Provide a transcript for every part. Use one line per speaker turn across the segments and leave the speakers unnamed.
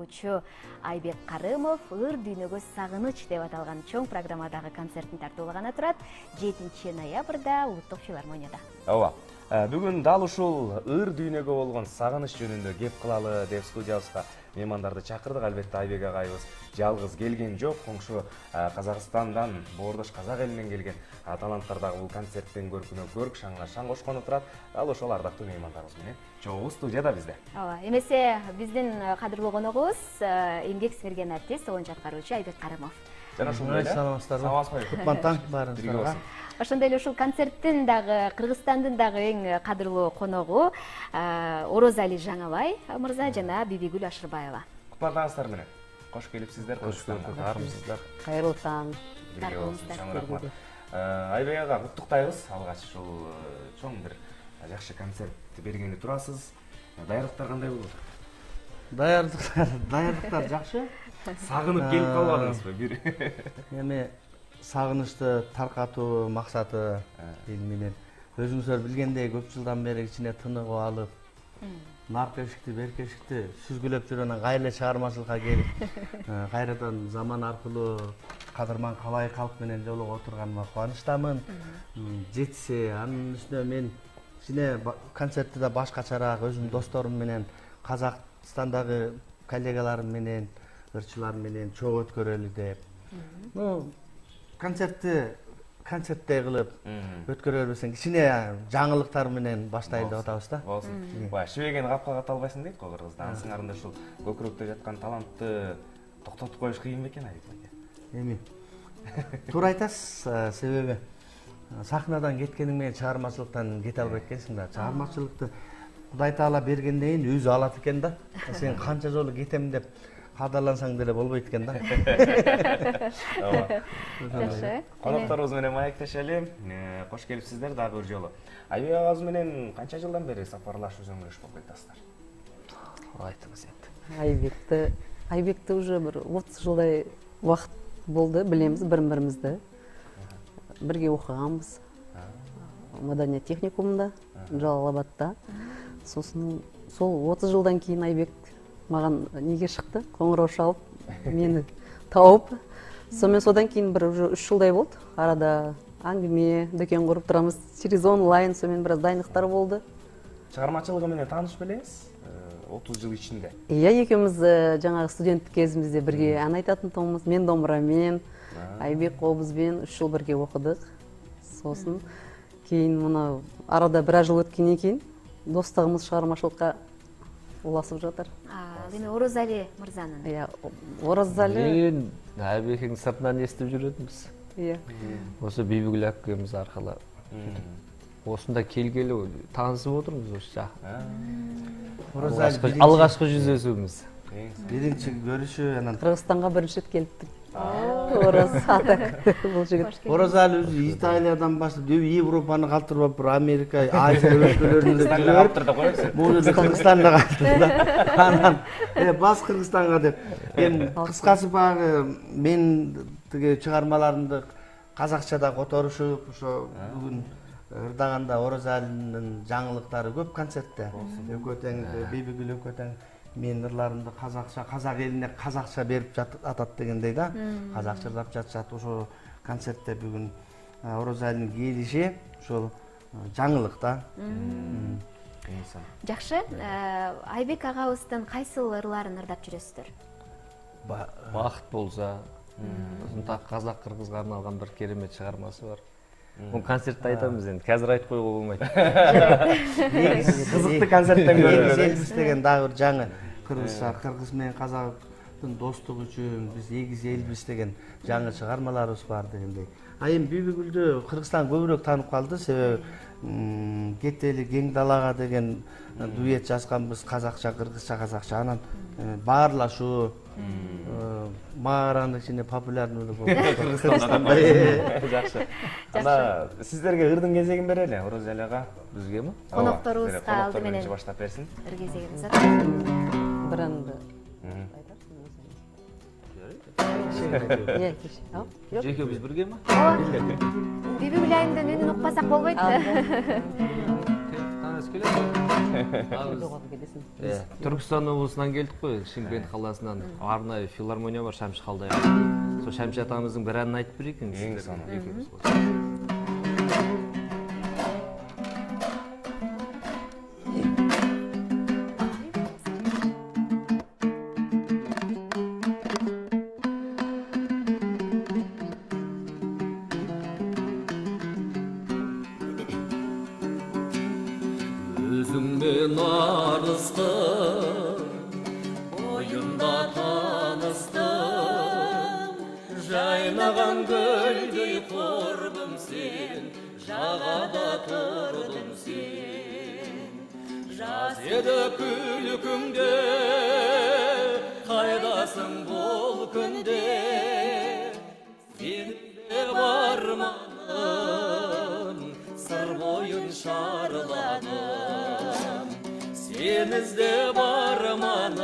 чогулгучу Айбек Карымов ыр дүйнөгө сагыныч деп аталган чоң программадагы концертин тартуулаганы турат 7 ноябрда Улуттук филармонияда.
Ооба. Бүгүн дал ушул ыр дүйнөгө болгон сагыныч жөнүндө кеп кылалы деп студиябызга меймандарды чакырдык. Албетте Айбек агайыбыз жалгыз келген жок. Коңшу Казакстандан, Боордош казак элинен келген таланттар дагы бул концерттин көркүнө көрк, шаңга шаң кошкону турат. Дал ошол ардактуу меймандарыбыз менен чогуу студияда бизде.
Ооба, эмесе биздин кадырлуу коногубуз эмгек сиңирген артист, оюн жаткаруучу Айбек Карымов.
Жана ушундай эле.
Саламатсыздарбы? Кутман таң баарыңыздарга.
Ошондой эле ушул концерттин дагы Кыргызстандын дагы эң кадырлуу коногу Орозали Жаңабай мырза жана Бибигүл Ашырбаева.
Кутмандаңыздар менен. Кош келипсиздер.
Кош көрдүк, армысыздар.
Кайрылуу таң.
Рахмат.
Айбек ага куттуктайбыз. Алгач ушул чоң бир жакшы концерт бергени турасыз. Даярдыктар кандай болуп атат?
Даярдыктар жакшы.
Сагынып келип калбадыңызбы бир?
Эми сагынычты таркатуу максаты менен өзүңүздөр билгендей көп жылдан бери кичине тыныгып алып, нарк эшикти, берк эшикти сүзгүлөп жүргөн кайра чыгармачылыкка келип, кайрадан заман аркылуу кадырман кабай калк менен жолугуп отурганыма кубанычтамын. Жетсе, анын үстүнө мен кичине концертти да башкачараак өзүмдүн досторум менен, Казакстандагы коллегаларым менен, ырчылар менен чогуу өткөрөлү деп. Концерттей кылып өткөрөлбөсөң кичине жаңылыктар менен баштайлы деп атабыз да.
Болсун. Бая шибеген капка каталбайсың дейт го кыргызда. Сыңарында ушул көкүрөктө жаткан талантты токтотуп коюш кыйын бекен Айбек?
Эми туура айтасыз, себеби сахнадан кеткениң менен чыгармачылыктан кете албайт экенсиң да. Чыгармачылыкты Кудай Таала бергенден кийин өзү алат экен да. Сен канча жолу кетем деп кадарлансаң деле болбойт экен да.
Жакшы.
Конокторубуз менен маектешели. Кош келипсиздер дагы бир жолу. Айбек агабыз менен канча жылдан бери сапарлашып өзөмүлөш болуп жатасыздар?
Айтыңыз эndi.
Айбекти уже бир 30 жылдай убакыт болду, билебиз бири-бирибизди. Бирге окуганбыз. Маданият техникумунда, Жалал Абадта. Сосын сол 30 жылдан кийин Айбек маған неге шықты, қоңырау шалып, мені тауып. Сонымен содан кейін бір уже 3 жылдай болды. Арада әңгіме, дүкен құрып тұрамыз, через онлайн, сонымен біраз дайындықтар болды.
Чыгармачылыгы менен тааныш белеңиз 30 жыл ичинде.
Иә, екеуміз жаңағы студенттік кезімізде бірге ән айтатын тұғымыз, мен домбырамен, Айбек қобызбен 3 жыл бірге оқыдық. Сосын кейін мұны арада біраз жыл өткеннен кейін достығымыз шығармашылыққа уласып жатыр.
Эми Орозали мырзанын.
Иә, Орозали.
Мен Айбектің сыртынан естіп жүретінбіз.
Иә.
Осы Бибигүл әпкеміз арқылы. Осында келгелі танысып отырмыз осы жаққа. Алғашқы жүздесуіміз.
Биринчи көрүшү анан
Кыргызстанга бірінші рет келиптик. Ораз атак бул жигит.
Орозали өзү Италиядан баштап Европаны калтырып, бир Америка, Азия өлкөлөрүндө жүрүп, бул жерде Кыргызстанда калтырды. Анан бас Кыргызстанга деп. Эми кыскасы багы мен тиги чыгармаларымды казакчада которушуп, ошо бүгүн ырдаганда Орозалинин жаңылыктары көп концертте. Экөө тең Бибигүл экөө тең мен ырларымды казакча, казак элине казакча берип атат дегендей да. Казакча ырдап жатышат. Ошо концертте бүгүн Орозалинин келиши ошол жаңылык да.
Жакшы. Айбек агабыздын кайсыл ырларын ырдап жүрөсүздөр?
Бақыт болса, қазақ қырғызға арналған бір керемет шығармасы бар. Бұл концертте айтамыз енді, қазір айтып қоюға болмайды.
Қызықты концерттен көрінеді.
Элбиз деген дагы бир жаңы кыргыз менен казактын достугу үчүн биз эгиз элбиз деген жаңы чыгармаларыбыз бар дегендей. Эми Бибигүлдү Кыргызстан көбүрөөк таанып калды, себеби Кетели кең далага деген дуэт жазганбыз, казакча, кыргызча, казакча. Анан баарлашуу маараны ичинде популярный болду.
Кыргызстанда. Жакшы. Анда сиздерге ырдын кезегин берели, Орозали ага.
Бизгеми?
Конокторубузга алды менен
баштап берсин.
ыр кезегин узат.
Бір әнді айтарсың.
Жеке біз бірге ма?
Бибигүл айында үнүн укпасак болбойт.
Таныс келеді.
Доғалы келесің.
Биз Түркістан облысынан келдік қой, Шымкент қаласынан. Арнайы филармония бар Шәмші қалдайға. Сол Шәмші атамыздың бір әнін айтып берейік енді.
Ең соңы.
Өзіңмен арыстым, бойымда таныстым, жайнаған гүлдей құрбым сен, жағада тұрдым сен. Жаз еді күлкімде, қайдасың бұл күнде, сенімде барманым, сыр бойын шарладым. Сен іздеп арманым,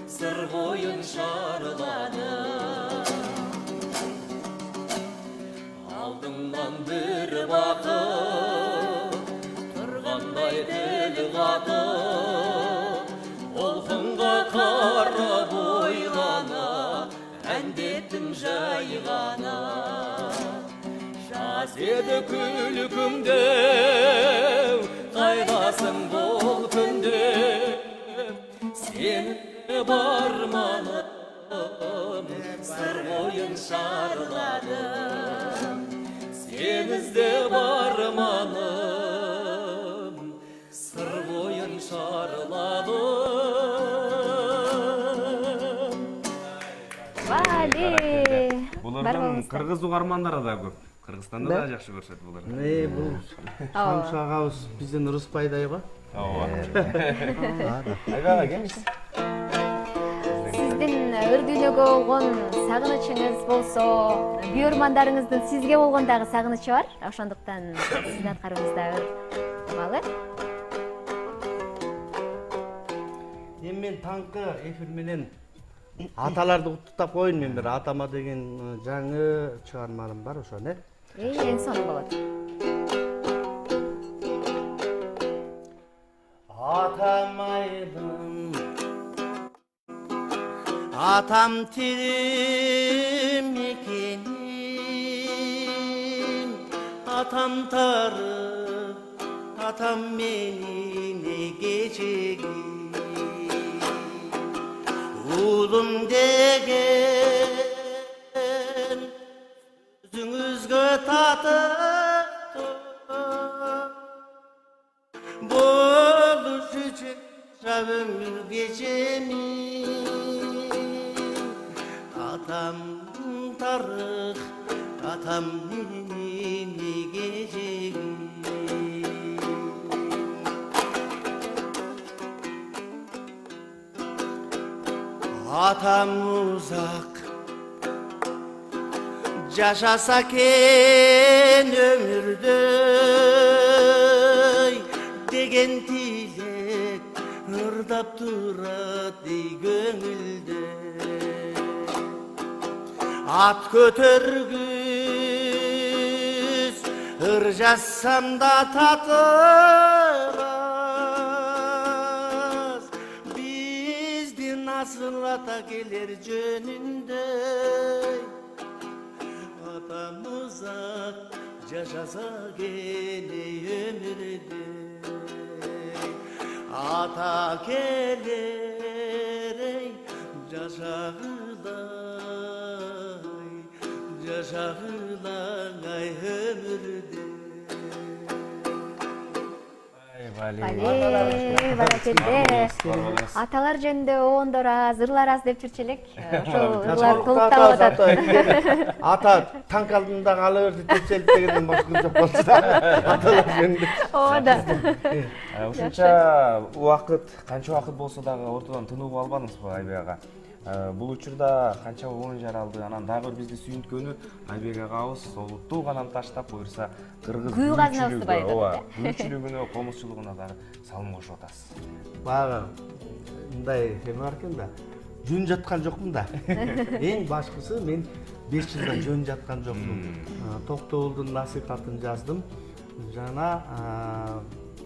сыр бойын шарладым. Алдыңнан бір бақыт, тұрғандай тіл қатып, олқынға қарап ойлана, әндеттім жай ғана. Жаз еді күлкімде, қайдасың бұл күнде, сен барманым, сыр бойын шарладым. Сен іздеп арманым, сыр бойын шарладым.
Вали.
Булардан кыргыз угармандары да көп. Кыргызстанда да жакшы көрүшөт булар.
Бул Шамшы агабыз бизден ырыспайдай го.
Ооба. Айга келиңиз.
Сиздин ыр дүйнөгө болгон сагынычыңыз болсо, бүйөрмандарыңыздын сизге болгон дагы сагынычы бар. Ошондуктан сиздин аткарыңызда ыр тууралуу.
Эми мен таңкы эфир менен аталарды куттуктап коеюн. Мен бир атама деген жаңы чыгармаларым бар ошо, не?
Эң сонун болот.
Atam aydım, atam tirim ekenim, atam tarım, atam benim egecegim. Ulum degen, özünüzge tatır, boluş için ömür geçemin. Atam tarık, atam benim egecegim. Atam uzak, yaşasa ken ömürde, degen tilek ırdap turadi gönülde. At kötörgüz, ır jassam da tatırmaz. Bizdi nasıl ata gelir jönünde. Atam uzak, yaşasa gene ömürde. Ata gelir ey yaşağıday, yaşağıday ömürde.
Вали, баракелде. Аталар жөнүндө оондор аз, ырлар аз деп жүрчү элек. Ошол ырлар толуктап атат.
Ата танк алдында кала берди тепселип дегенден башка жок болчу да. Аталар жөнүндө.
Оода.
Ушунча убакыт, канча убакыт болсо дагы ортодон тынууга албадыңызбы Айбек ага? Бул учурда канча оюн жаралды, анан дагы бир бизди сүйүнткөнү Айбек агабыз улуттуу канан таштап буюрса кыргыз
Күйүү казынабызды байытат.
ооба, күйүүчүлүгүнө, комузчулугуна дагы салым кошуп атасыз.
Баягы мындай эме бар экен да. Жөн жаткан жокмун да. Эң башкысы мен 5 жылда жөн жаткан жокмун. Токтогулдун насыйхатын жаздым. Жана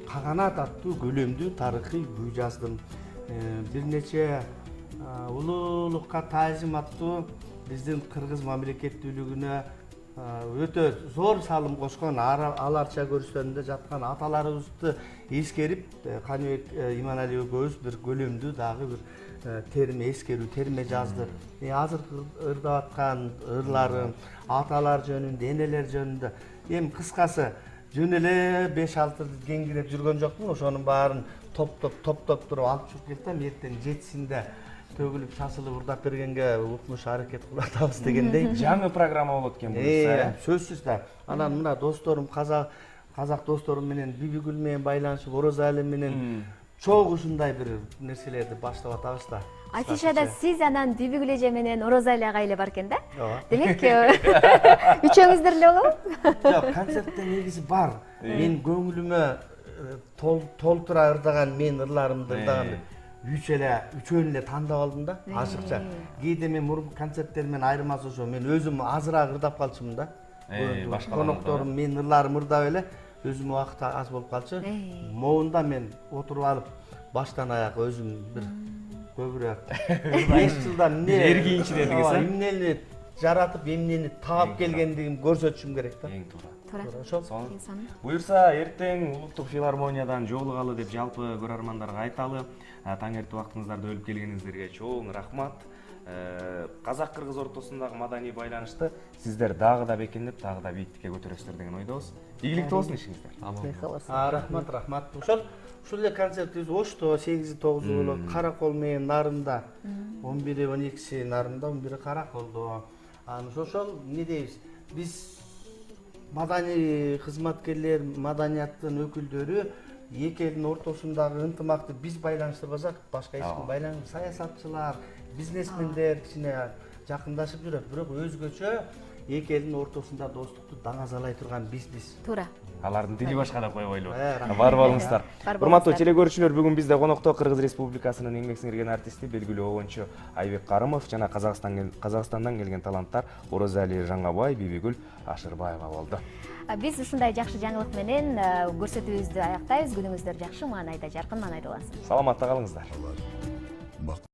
Каганат аттуу көлөмдүү тарыхый бүй жаздым. Бир нече улуулукка таазим аттуу биздин кыргыз мамлекеттүүлүгүнө өтө зор салым кошкон аларча көрүстөрүндө жаткан аталарыбызды эскерип, Каныбек Иманалиев экөөбүз бир көлөмдүү дагы бир терме эскерүү терме жазды. Азыркы ырдап аткан ырларым, аталар жөнүндө, энелер жөнүндө. Эми кыскасы жөн эле 5-6 кеңгиреп жүргөн жокмун, ошонун баарын топтоп туруп алып чыгып келсем, эртең 7-синде төгүлүп чачылып ырдап бергенге укмуш аракет кылып атабыз дегендей.
Жаңы программа болот экен буюрса.
Сөзсүз да. Анан мына досторум, казак досторум менен Бибигүл менен байланышып, Орозали менен чогуу ушундай бир нерселерди баштап атабыз да.
Афишада сиз анан Бибигүл эже менен Орозали ага эле бар экен да?
Ооба.
Демек, үчөөңүздөр эле болобу?
Жок, концертте негизи бар. Мен көңүлүмө толтура ырдаган, мен ырларымды ырдаган үчөөнү эле тандап алдым да, ашыкча. Кээде мен мурунку концерттеримен айырмасы ошо, мен өзүм азыраак ырдап калчумун да. Конокторум мен ырларым ырдап эле, өзүм убакыт аз болуп калчу. Моунда мен отуруп алып, баштан аяк өзүм бир көбүрөөк 5 жылдан
Эр кийинчи дедиңиз,
эмнени жаратып, эмнени таап келгендигин көрсөтүшүм керек да.
Эң туура.
Ошол.
Буюрса эртең улуттук филармониядан жолугалы деп жалпы көрөрмандарга айталы. Таң эртең убактыңыздарды бөлүп келгениңиздерге чоң рахмат. Казак-кыргыз ортосундагы маданий байланышты сиздер дагы да бекемдеп, дагы да бийиктикке көтөрөсүздөр деген ойдобуз. Ийгиликтүү болсун ишиңиздер.
Рахмат. Ушул эле концертибиз Ошто 8-9 болот, Каракол менен Нарында, 11-12 Нарында, 11 Караколдо. Ошол эмне дейбиз? Биз маданий кызматкерлер, маданияттын өкүлдөрү эки элдин ортосундагы ынтымакты биз байланыштырбасак, башка эч ким байланыштырбайт. Саясатчылар, бизнесмендер кичине жакындашып жүрөт, бирок өзгөчө эки элдин ортосунда достукту даңазалай турган биз.
Туура.
Алардын тили башка деп коюп ойлойм. Бар болуңуздар. Урматтуу телекөрүүчүлөр, бүгүн бизде конокто Кыргыз Республикасынын эмгек сиңирген артисти, белгилүү обончу Айбек Карымов жана Казакстандан келген таланттар Орозали Жаңабай, Бибигүл Ашырбаева болду.
Биз ушундай жакшы жаңылык менен көрсөтүүбүздү аяктайбыз. Күнүңүздөр жакшы, маанайда жаркын, маанайда улансын.
Саламатта калыңыздар.